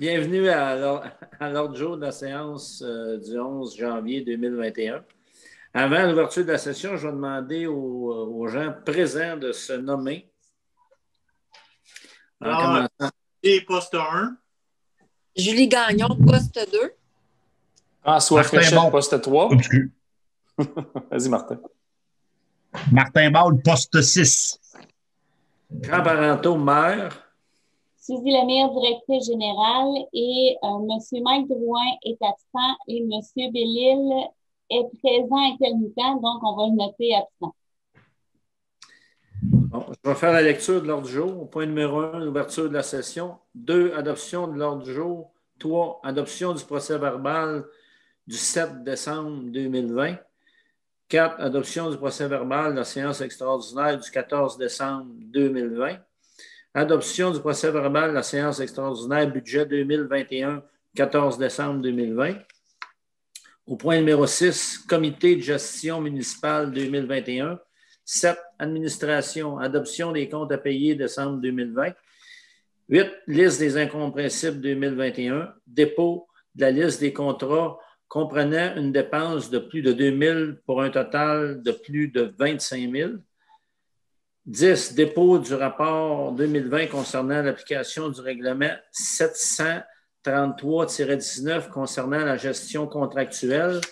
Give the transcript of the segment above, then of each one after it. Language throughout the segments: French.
Bienvenue à l'ordre du jour de la séance du 11 janvier 2021. Avant l'ouverture de la session, je vais demander aux gens présents de se nommer. Alors, poste 1. Julie Gagnon, poste 2. François Fréchette, poste 3. Vas-y, Martin. Martin Ball, poste 6. Grand Parenteau, maire. Suzy Lemire, directrice générale, et M. Mike Drouin est absent et M. Bellil est présent intermittent, donc on va le noter absent. Bon, je vais faire la lecture de l'ordre du jour. Au point numéro 1, l'ouverture de la session. 2, adoption de l'ordre du jour. 3, adoption du procès-verbal du 7 décembre 2020. 4, adoption du procès-verbal de la séance extraordinaire du 14 décembre 2020. Adoption du procès-verbal de la séance extraordinaire budget 2021, 14 décembre 2020. Au point numéro 6, comité de gestion municipale 2021. 7, administration, adoption des comptes à payer décembre 2020. 8, liste des incompréhensibles 2021. Dépôt de la liste des contrats comprenant une dépense de plus de 2 000 pour un total de plus de 25 000. 10, dépôt du rapport 2020 concernant l'application du règlement 733-19 concernant la gestion contractuelle.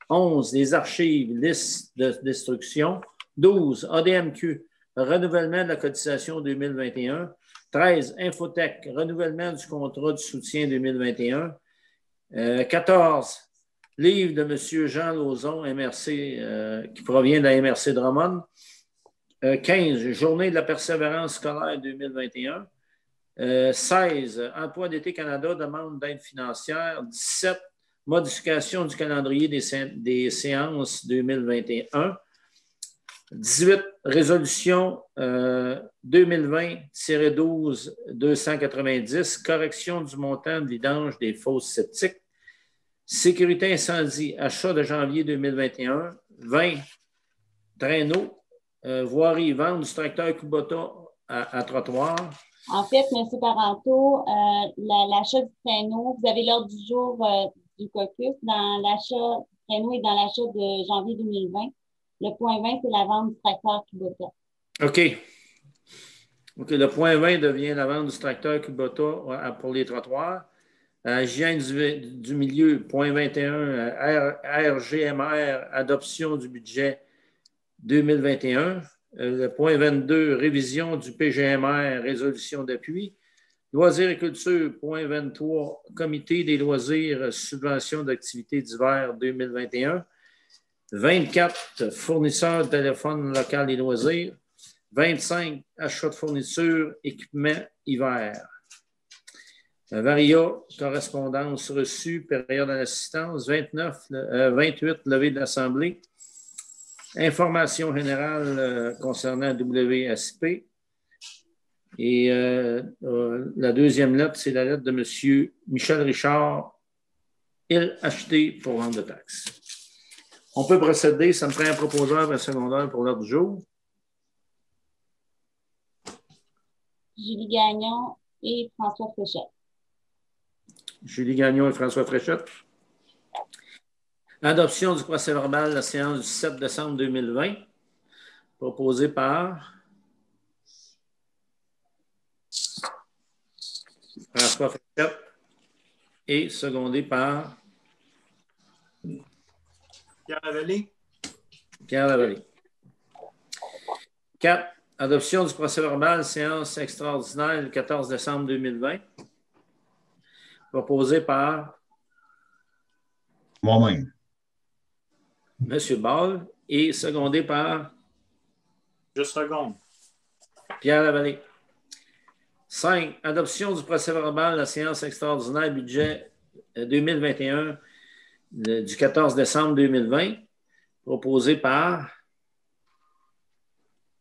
11, les archives, liste de destruction. 12, ADMQ, renouvellement de la cotisation 2021. 13, Infotech, renouvellement du contrat de soutien 2021. 14, livre de M. Jean Lauzon, MRC, qui provient de la MRC Drummond. 15, journée de la persévérance scolaire 2021. 16, Emploi d'été Canada, demande d'aide financière. 17, modification du calendrier des séances 2021. 18, résolution 2020-12-290, correction du montant de vidange des fosses septiques. Sécurité incendie, achat de janvier 2021. 20, traîneau. Voirie, vente du tracteur Kubota à trottoir. En fait, M. Parenteau, l'achat du traîneau, vous avez l'ordre du jour du caucus. Dans l'achat du traîneau et dans l'achat de janvier 2020. Le point 20, c'est la vente du tracteur Kubota. OK. Le point 20 devient la vente du tracteur Kubota pour les trottoirs. Hygiène du milieu, point 21, RGMR, adoption du budget 2021. Le point 22, révision du PGMR, résolution d'appui. Loisirs et culture, point 23, comité des loisirs, subvention d'activités d'hiver 2021. 24, fournisseur de téléphone local et loisirs. 25, achat de fournitures, équipement hiver. Varia, correspondance reçue, période d'assistance. 28, levée de l'Assemblée. Information générale concernant WSP. Et la deuxième lettre, c'est la lettre de M. Michel Richard, LHT pour vente de taxes. On peut procéder, ça me prend un proposeur et un secondaire pour l'ordre du jour. Julie Gagnon et François Fréchette. Julie Gagnon et François Fréchette. Adoption du procès-verbal de la séance du 7 décembre 2020, proposé par François Fréchette et secondé par Pierre Lavallée. Pierre Lavallée. 4. Adoption du procès-verbal, séance extraordinaire le 14 décembre 2020, proposé par moi-même. M. Ball et secondé par Je seconde. Pierre Lavallée. 5. Adoption du procès-verbal de la séance extraordinaire budget 2021 du 14 décembre 2020, proposé par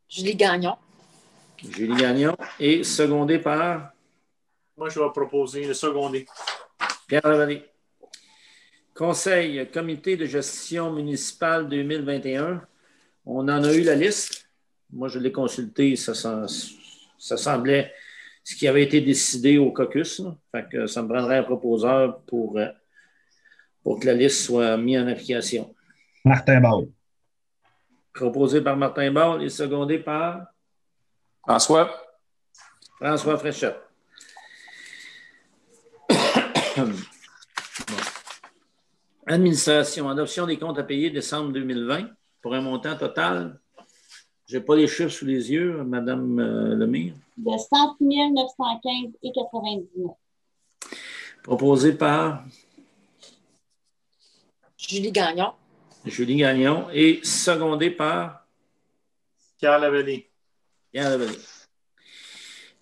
Julie Gagnon. Julie Gagnon et secondé par Moi, je vais proposer le secondé. Pierre Lavallée. Conseil, comité de gestion municipale 2021. On en a eu la liste. Moi, je l'ai consulté. Ça semblait ce qui avait été décidé au caucus. Là. Fait que ça me prendrait un proposeur pour que la liste soit mise en application. Martin Ball. Proposé par Martin Ball et secondé par François. François Fréchette. Administration, adoption des comptes à payer décembre 2020 pour un montant total. Je n'ai pas les chiffres sous les yeux, Mme Lemire. De 106 915,99 $. Proposé par Julie Gagnon. Julie Gagnon et secondé par Pierre Lavallée. Pierre Lavallée.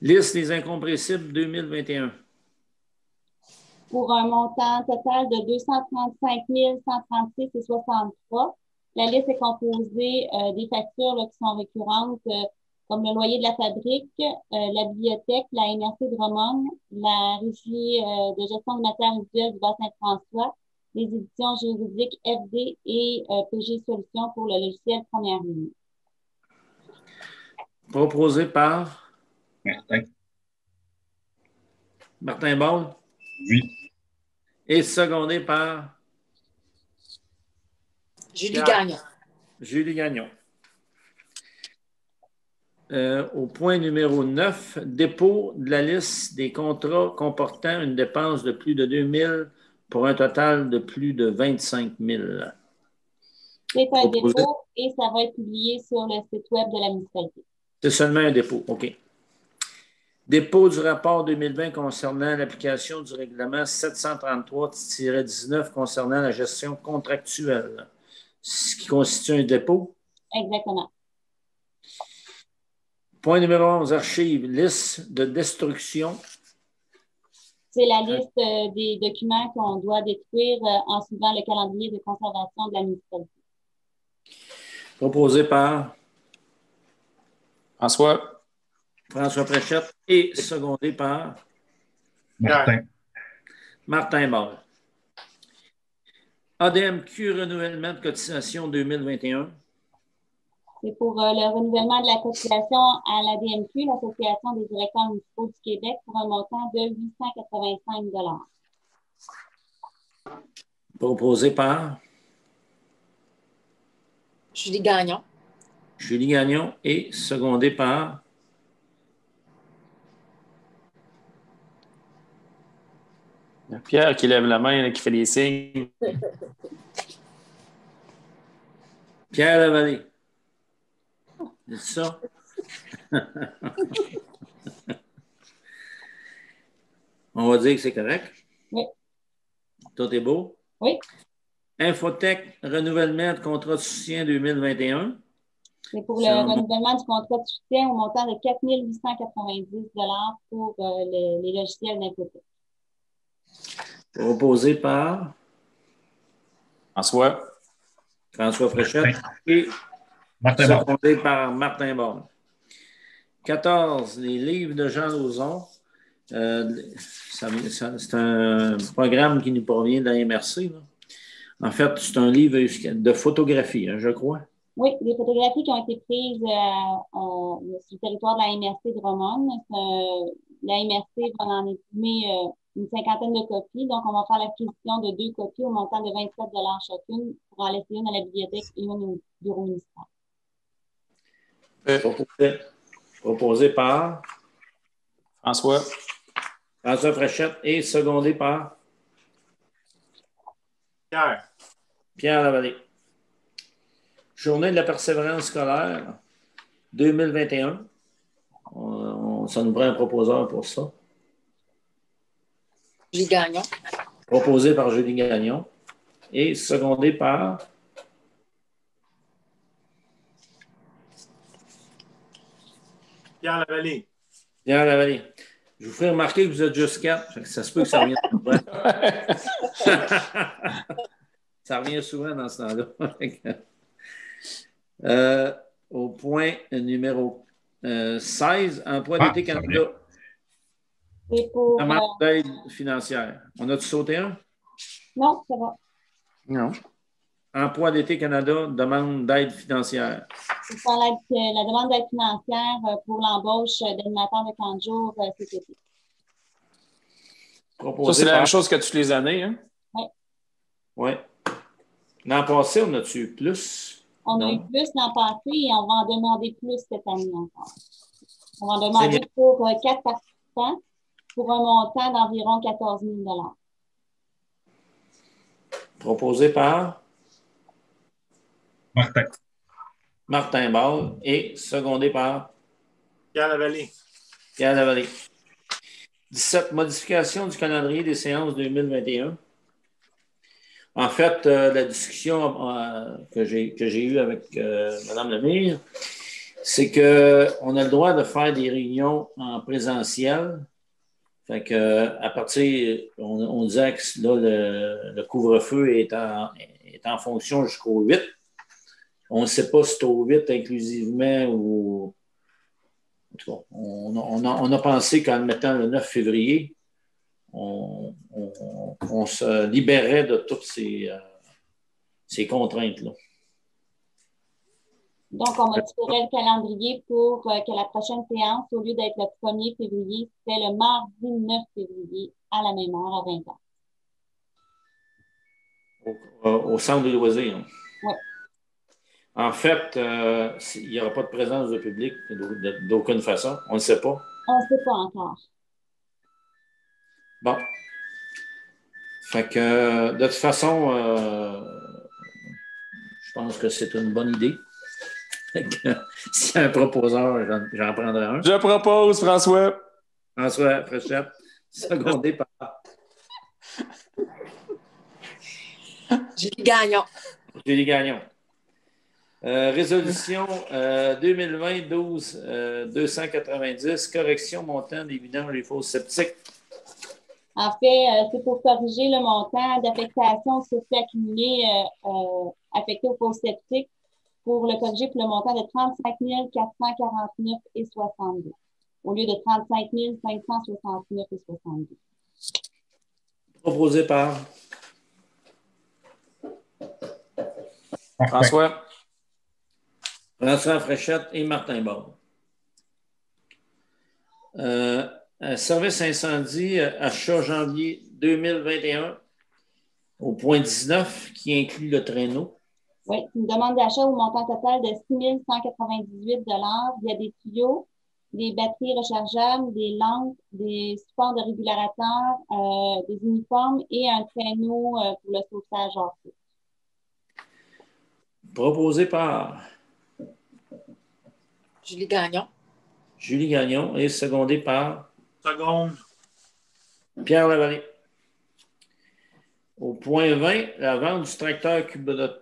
Liste des incompressibles 2021. Pour un montant total de 235 136,63 $. La liste est composée des factures là, qui sont récurrentes, comme le loyer de la fabrique, la bibliothèque, la MRC Drummond, la régie de gestion de matières individuelles du Bas-Saint-François, les éditions juridiques FD et PG Solutions pour le logiciel Première Ligne. Proposé par Martin. Martin Ball. Oui. Et secondé par Julie Gagnon. Julie Gagnon. Au point numéro 9, dépôt de la liste des contrats comportant une dépense de plus de 2 000 pour un total de plus de 25 000. C'est un dépôt et ça va être publié sur le site web de la municipalité. C'est seulement un dépôt, OK. Dépôt du rapport 2020 concernant l'application du règlement 733-19 concernant la gestion contractuelle. Ce qui constitue un dépôt. Exactement. Point numéro 11, archives, liste de destruction. C'est la liste des documents qu'on doit détruire en suivant le calendrier de conservation de la municipalité. Proposé par François. François Fréchette et secondé par Martin. Martin Ball. ADMQ renouvellement de cotisation 2021. C'est pour le renouvellement de la cotisation à l'ADMQ, l'Association des directeurs municipaux du Québec, pour un montant de 885 $. Proposé par Julie Gagnon. Julie Gagnon et secondé par Pierre qui lève la main, là, qui fait des signes. Pierre Lavallée. C'est ça? On va dire que c'est correct? Oui. Tout est beau? Oui. Infotech, renouvellement de contrat de soutien 2021. C'est pour le renouvellement du contrat de soutien au montant de 4 890 $ pour les logiciels d'Infotech. Proposé par François. François Fréchette et Martin secondé par Martin Ball. 14, les livres de Jean Lauzon. C'est un programme qui nous provient de la MRC. Là. En fait, c'est un livre de photographie, hein, je crois. Oui, des photographies qui ont été prises sur le territoire de la MRC Drummond. La MRC va en imprimer une cinquantaine de copies. Donc, on va faire l'acquisition de 2 copies au montant de 27 $ chacune pour en laisser une à la bibliothèque et une au bureau municipal. Proposé par François. François Fréchette et secondé par Pierre Lavallée. Journée de la persévérance scolaire 2021. Ça nous prend un proposeur pour ça. Julie Gagnon. Proposé par Julie Gagnon et secondé par Pierre Lavallée. Pierre Lavallée. Je vous ferai remarquer que vous êtes juste 4. Ça se peut que ça revienne souvent. Ça revient souvent dans ce temps-là. Au point numéro 16, emploi d'été Canada. C'est pour. Demande d'aide financière. On a-tu sauté un? Non, ça va. Non. Emploi d'été Canada demande d'aide financière. C'est pour la demande d'aide financière pour l'embauche d'animateurs de camp de jour cet été. Ça, c'est la même chose que toutes les années. Hein? Oui. Oui. L'an passé, on a-tu eu plus? On a eu plus l'an passé et on va en demander plus cette année encore. On va en demander pour 4 participants pour un montant d'environ 14 000 Proposé par Martin. Martin Ball et secondé par Pierre Lavallée. Pierre Lavallée. 17. Modification du calendrier des séances 2021. En fait, la discussion que j'ai eue avec Mme Lemire, c'est qu'on a le droit de faire des réunions en présentiel. Fait que, à partir, on disait que là, le couvre-feu est en fonction jusqu'au 8. On ne sait pas si c'est au 8 inclusivement ou. En tout cas, on a pensé qu'en mettant le 9 février, on se libérait de toutes ces contraintes-là. Donc, on modifierait le calendrier pour que la prochaine séance, au lieu d'être le 1er février, c'était le mardi 9 février à la même heure, à 20h. Au centre de loisirs. Oui. En fait, il n'y aura pas de présence de public d'aucune façon. On ne sait pas. On ne sait pas encore. Bon. Fait que, de toute façon, je pense que c'est une bonne idée. S'il y a un proposeur, j'en prendrai un. Je propose, François. François Fréchette, secondé par Julie Gagnon. Julie Gagnon. Résolution 2020-12-290, correction montant des vidanges et fosses septiques. En fait, c'est pour corriger le montant d'affectation surtout accumulé affecté aux fosses septiques pour le corriger pour le montant de 35 449,62 au lieu de 35 569,72. Proposé par François. François Fréchette et Martin Bord. Service incendie, achat janvier 2021 au point 19 qui inclut le traîneau. Oui, une demande d'achat au montant total de 6 198 via des tuyaux, des batteries rechargeables, des lampes, des supports de régularateurs, des uniformes et un traîneau pour le sauvetage hors feu. Proposé par Julie Gagnon. Julie Gagnon et secondé par Seconde. Pierre Lavallée. Au point 20, la vente du tracteur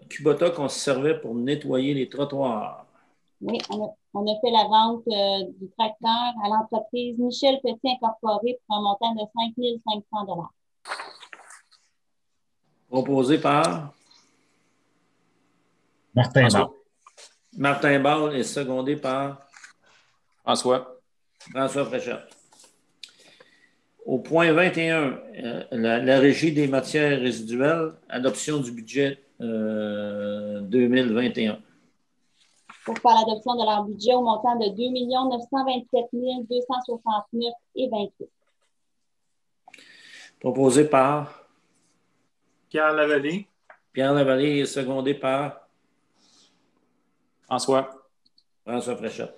Kubota qu'on se servait pour nettoyer les trottoirs. Oui, on a fait la vente du tracteur à l'entreprise Michel Petit Incorporé pour un montant de 5 500 Proposé par Martin François. Ball. Martin Ball et secondé par François. François Fréchette. Au point 21, la régie des matières résiduelles, adoption du budget 2021. pour faire l'adoption de leur budget au montant de 2 927 269,28. Proposé par Pierre Lavallée. Pierre Lavallée et secondé par François. François Fréchette.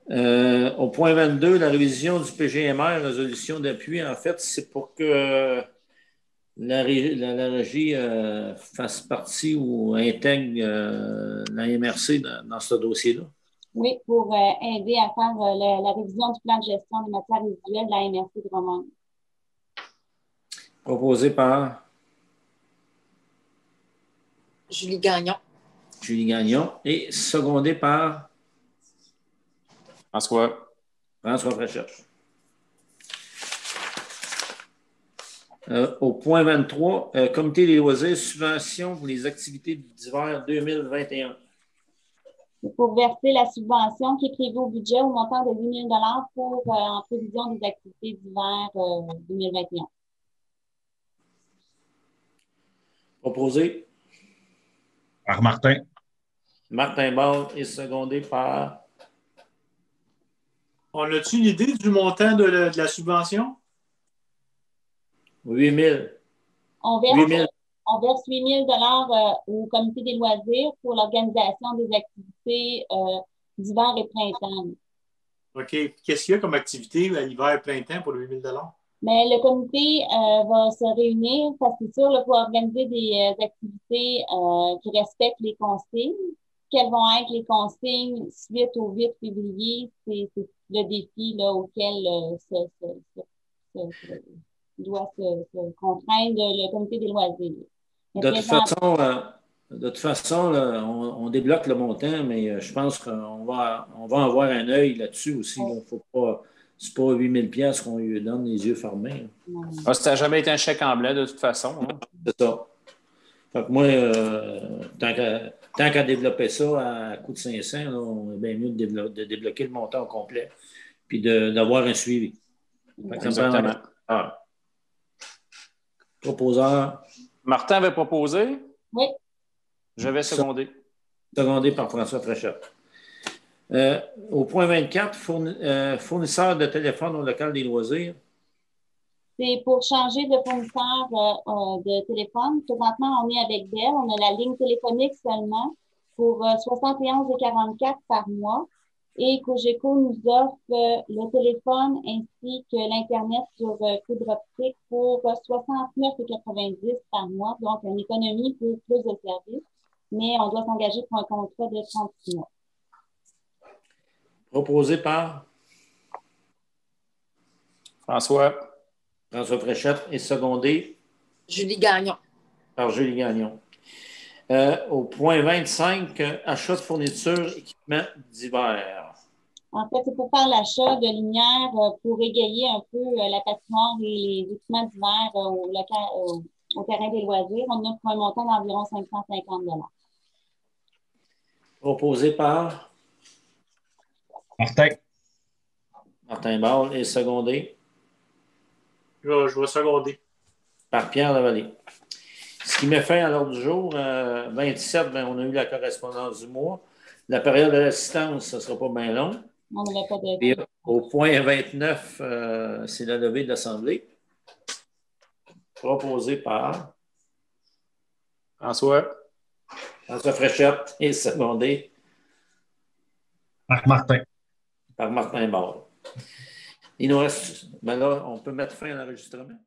Au point 22, la révision du PGMR, résolution d'appui, en fait, c'est pour que la régie fasse partie ou intègre la MRC dans ce dossier-là. Oui, pour aider à faire la révision du plan de gestion des matières résiduelles de la MRC de Drummond. Proposé par Julie Gagnon. Julie Gagnon et secondé par François. François Fréchette. Au point 23, Comité des loisirs, subvention pour les activités d'hiver 2021. Pour verser la subvention qui est prévue au budget au montant de 8 000 pour en prévision des activités d'hiver 2021. Proposé Par Martin. Martin Ball et secondé par On a-tu une idée du montant de la subvention? 8 000. On 8 000. verse 8 000 au comité des loisirs pour l'organisation des activités d'hiver et printemps. OK. Qu'est-ce qu'il y a comme activité à l'hiver et printemps pour le 8 000 $? Mais le comité va se réunir parce que c'est sûr, là, pour organiser des activités qui respectent les consignes. Quelles vont être les consignes suite au 8 février? C'est le défi là, auquel doit se contraindre le comité des loisirs. Mais De toute façon là, on débloque le montant, mais je pense qu'on va avoir un œil là-dessus aussi. Là. Faut pas, c'est pas 8 000 $ qu'on lui donne les yeux fermés. Ah, ça n'a jamais été un chèque en blanc de toute façon. Hein. C'est ça. Fait que moi, tant qu'à développer ça à coût de 500, là, on est bien mieux de débloquer le montant au complet puis d'avoir un suivi. Fait que ça me prend proposeur. Martin avait proposé. Oui. Je vais seconder. Secondé par François Fréchette. Au point 24, fournisseur de téléphone au local des loisirs. C'est pour changer de fournisseur de téléphone. Présentement, on est avec Bell. On a la ligne téléphonique seulement pour 71,44 par mois. Et Cogeco nous offre le téléphone ainsi que l'Internet sur fibre optique pour 69,90 par mois. Donc, une économie pour plus de services. Mais on doit s'engager pour un contrat de 36 mois. Proposé par François Fréchette et secondé Julie Gagnon. par Julie Gagnon. Au point 25, achat de fournitures, équipements d'hiver. En fait, c'est pour faire l'achat de lumière pour égayer un peu la patinoire et les équipements d'hiver au terrain des loisirs. On a pour un montant d'environ 550 $. Proposé par Martin. Martin Ball et secondé Je vais seconder. par Pierre Lavallée. Ce qui met fin à l'ordre du jour, 27, on a eu la correspondance du mois. La période de l'assistance, ce ne sera pas bien long. On n'avait pas de... Et au point 29, c'est la levée de l'Assemblée. Proposé par François Fréchette et secondé Par Martin. par Martin Ball. Il nous reste, là, on peut mettre fin à l'enregistrement.